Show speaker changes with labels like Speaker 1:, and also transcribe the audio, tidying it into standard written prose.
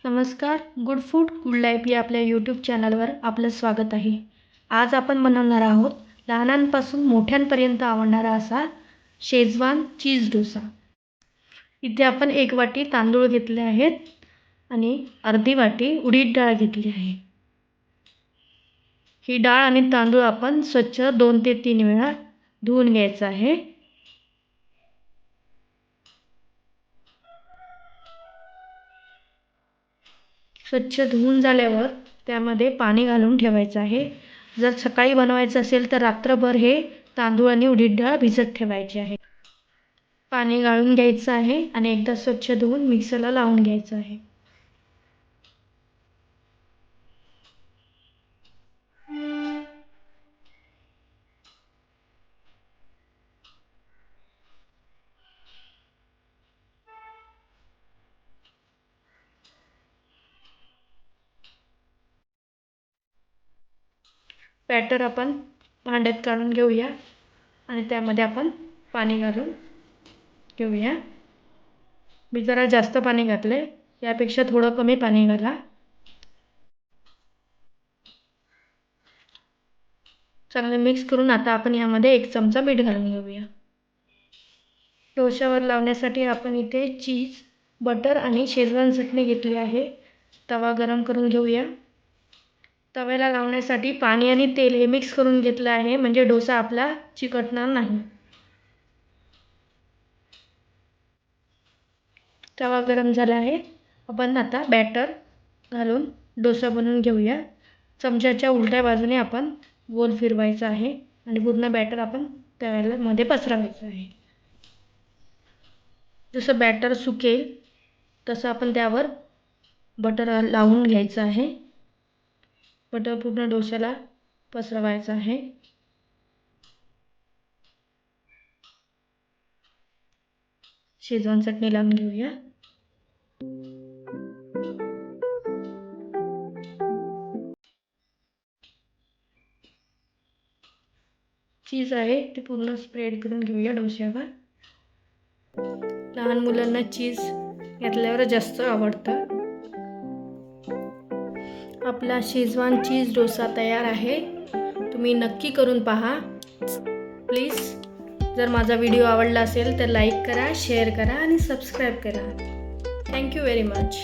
Speaker 1: नमस्कार. Good food good life या आपल्या यूट्यूब चॅनलवर आपलं स्वागत आहे. आज आपण बनवणार आहोत लहानांपासून मोठ्यांपर्यंत आवडणारा असा शेजवान चीज डोसा. इथे आपण 1 वाटी तांदूळ घेतले आहेत आणि अर्धी वाटी उडीद डाळ घेतली आहे. ही डाळ आणि तांदूळ आपण स्वच्छ 2 ते 3 वेळा धुवून घ्यायचं आहे. स्वच्छ धुवून झाल्यावर त्यामध्ये पाणी घालून ठेवायचं आहे. जर सकाळी बनवायचं असेल तर रात्रभर हे तांदूळ आणि उडीद डाळ भिजत ठेवायचे आहे. पाणी गाळून घ्यायचं आहे आणि एकदा स्वच्छ धुवून मिक्सरला लावून घ्यायचं आहे. बॅटर आपण भांड्यात काढून घेऊया आणि त्यामध्ये आपण पाणी घालून घेऊया. मी जरा जास्त पाणी घातले, यापेक्षा थोडं कमी पाणी घाला. चांगले मिक्स करून आता आपण यामध्ये 1 चमचा मीठ घालून घेऊया. डोश्यावर लावण्यासाठी आपण इथे चीज, बटर आणि शेजवान चटणी घेतली आहे. तवा गरम करून घेऊया. तव्याला लावण्यासाठी पाणी आणि तेल हे मिक्स करून घेतलं आहे, म्हणजे डोसा आपला चिकटणार नाही. तवा गरम झाला आहे. आपण आता बॅटर घालून डोसा बनवून घेऊया. चमच्याच्या उलट्या बाजूने आपण गोल फिरवायचं आहे आणि पूर्ण बॅटर आपण तव्यामध्ये पसरवायचं आहे. जसं बॅटर सुकेल तसं आपण त्यावर बटर लावून घ्यायचं आहे. बटर पूर्ण डोश्याला पसरवायचं आहे. शेजवान चटणी लावून घेऊया. चीज आहे ते पूर्ण स्प्रेड करून घेऊया डोश्यावर. लहान मुलांना चीज घातल्यावर जास्त आवडतं. आपला शेजवान चीज डोसा तयार आहे. तुम्ही नक्की करून पहा. प्लीज जर माझा व्हिडिओ आवडला असेल तर लाईक करा, शेअर करा आणि सबस्क्राईब करा. Thank you very much.